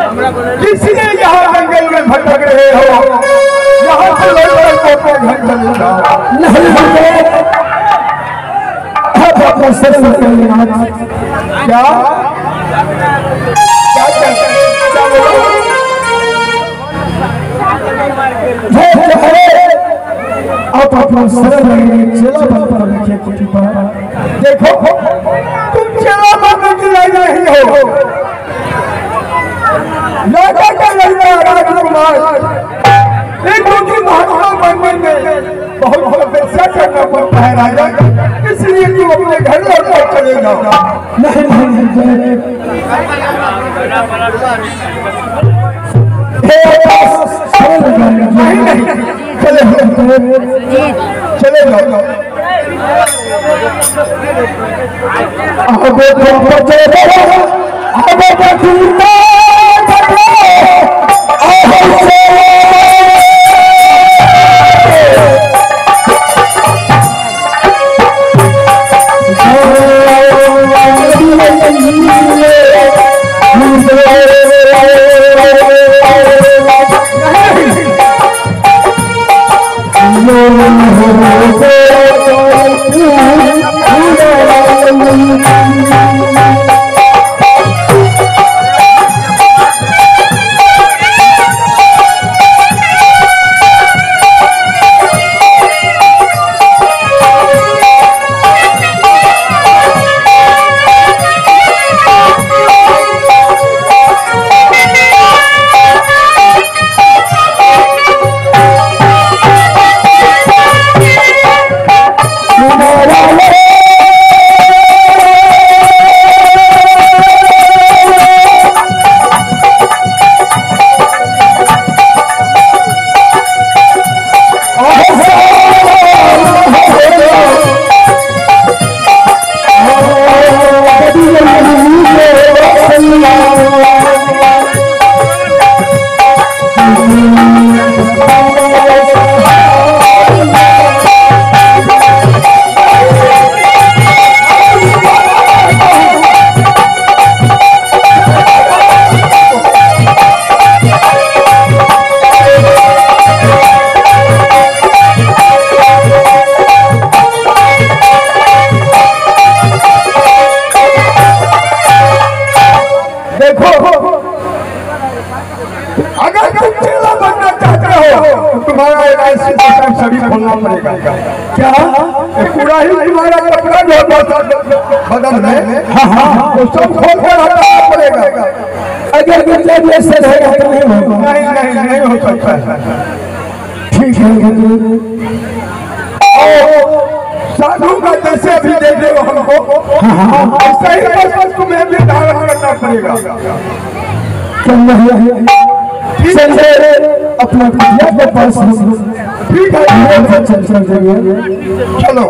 इसलिए यहाँ जंगल में भटक रहे हो, यहाँ से लड़कर को अपने घर चले जाओ। नहीं क्या आप अपना सरल चेला बनकर रखिए कुटी पर। देखो तुम चेला बनने के लिए नहीं हो, लड़का का लड़का राजकुमार, लेकिन की महात्मा बनने में बहुत तपस्या करना पड़ता है राजा, इसलिए तुम अपने घर लौटकर चले जाओ। नहीं चले जाओ। सभी खोलना पड़ेगा। क्या पूरा ही तुम्हारा कपड़ा जो बदन में, तो सब खोल कर हटाना पड़ेगा। अगर से रहेगा तो नहीं होगा। नहीं हो सकता है। ठीक है। साधु का जैसे अभी देख रहे हो हमको, ऐसा ही बस तुम्हें भी धारण करना पड़ेगा। अपना के पास ठीक है, चलो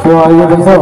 तो आइए देखो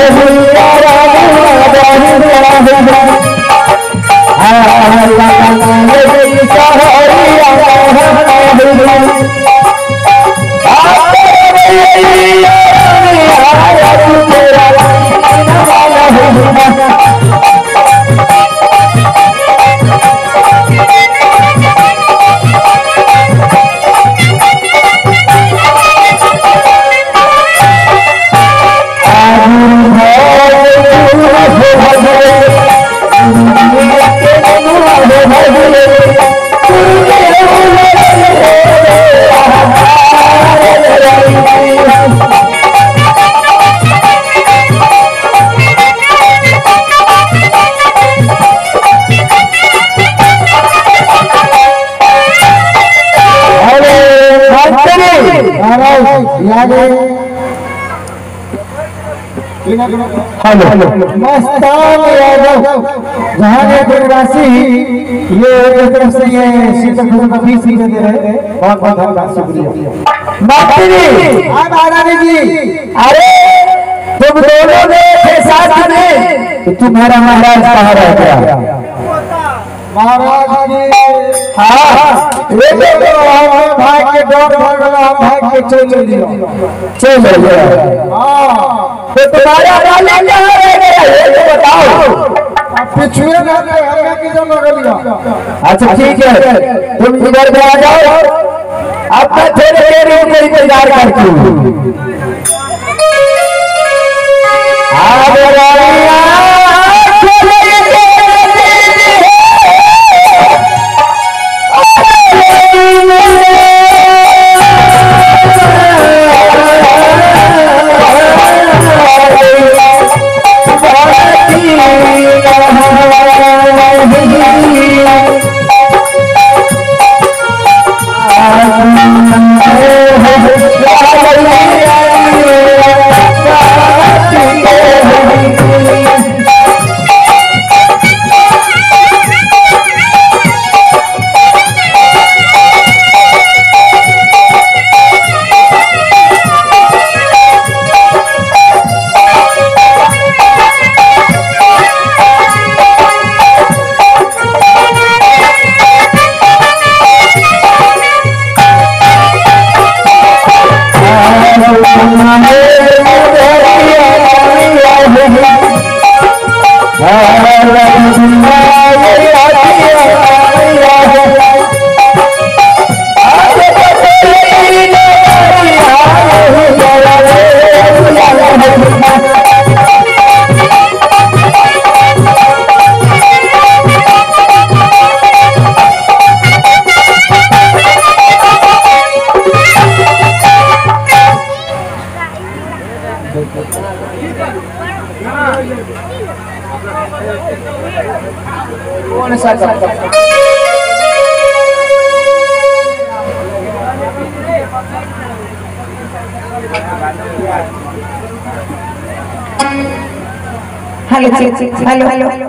Hallelujah. हेलो मस्तान यादव जहांगीरपुर वासी ये एक तरफ से ये शीतल भोजन का 20 दे रहे हैं। बहुत बहुत धन्यवाद, शुक्रिया। मास्टर जी, हाँ महारानी जी, अरे तुम दोनों ने साथ में तो तुम्हारा महाराज कहाँ रह गया? महाराज जी हाँ ये तो भाई के डर भाई के चले गया हाँ तो तुम्हारा वाले कहाँ रह गया ये तो बताओ। पिछुए हमें किधर लगा लिया? अच्छा ठीक है तुम इधर आ जाओ, अब मैं थोड़ी देर में इंतजार करती हूँ। हेलो हेलो हेलो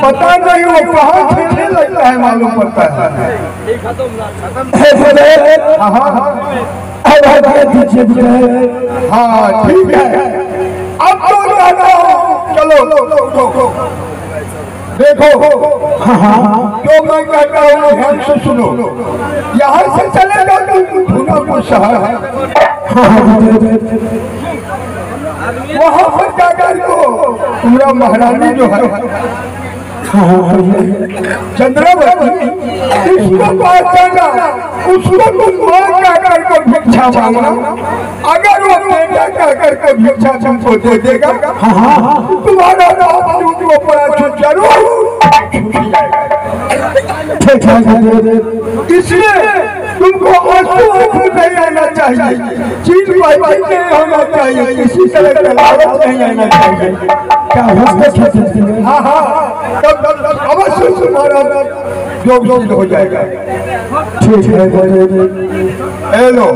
पता नहीं वो कहाँ खेलने लगता है मालूम पड़ता है। हाँ ठीक है अब तो चलो देखो जो मैं कहता हूँ ध्यान से सुनो। यहाँ से चलेगा तो धुनापुर शहर है, वहाँ पर जाकर को पूरा महारानी जो है चंद्रवती इसको पास जाना, उसको तुम मां जाकर को भिक्षा मांगना। अगर वो बेटा जाकर को भिक्षा तुमको दे देगा तुम्हारा बाप तुमको बड़ा जरूर इसलिए तुमको आंसू नहीं आना चाहिए, चीज नहीं होना चाहिए, किसी तरह का लालच नहीं आना चाहिए। क्या हाँ हाँ तब अवश्य तुम्हारा जो हो जाएगा। ठीक है हेलो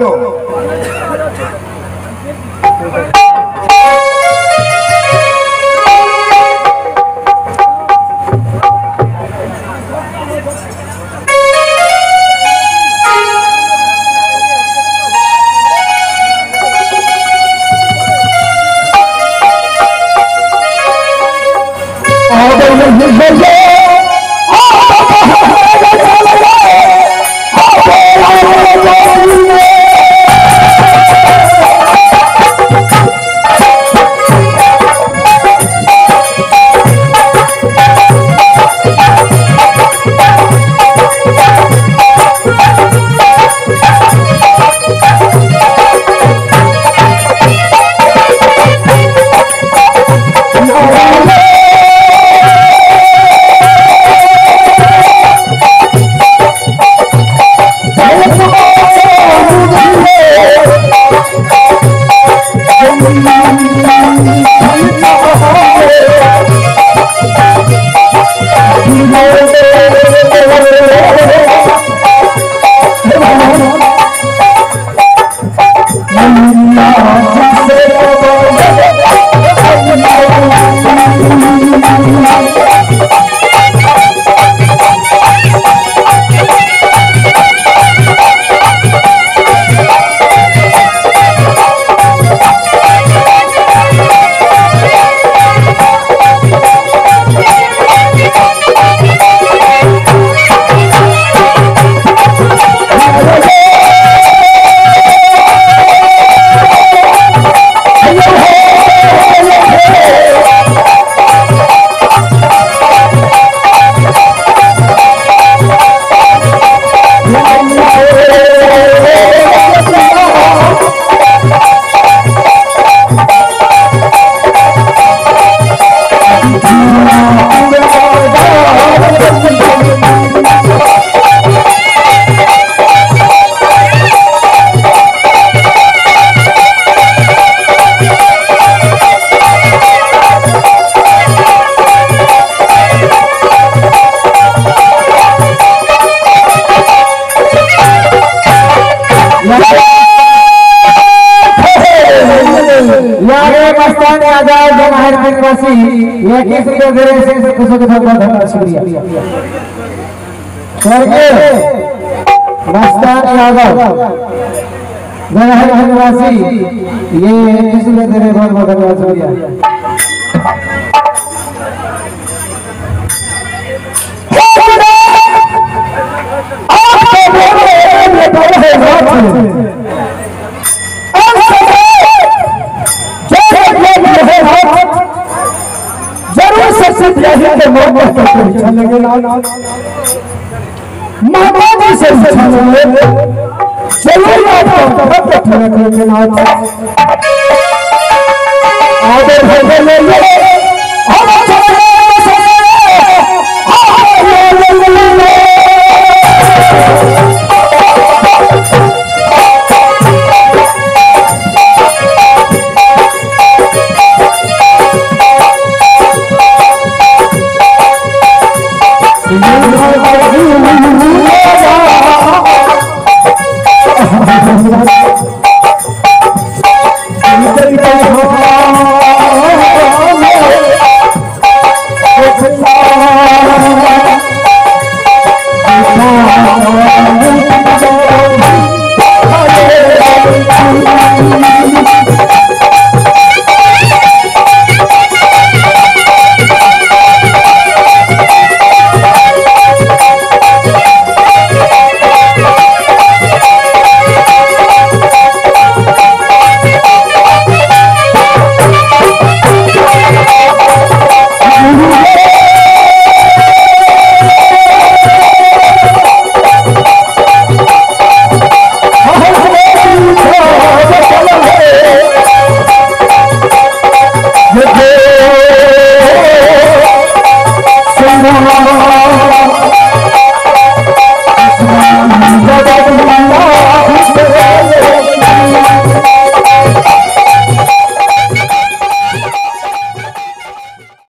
में आ जाओ जवाहर निवासी ये किस के देरे से कुछ धन्यवाद शुक्रिया स्वर्गीय मस्तान यादव जवाहर निवासी ये किस के देरे बहुत धन्यवाद शुक्रिया जरूर सबसे पहले मोहब्बत चलेंगे मोहब्बत से चलेंगे जरूर आपको करेंगे आदर है Thank you.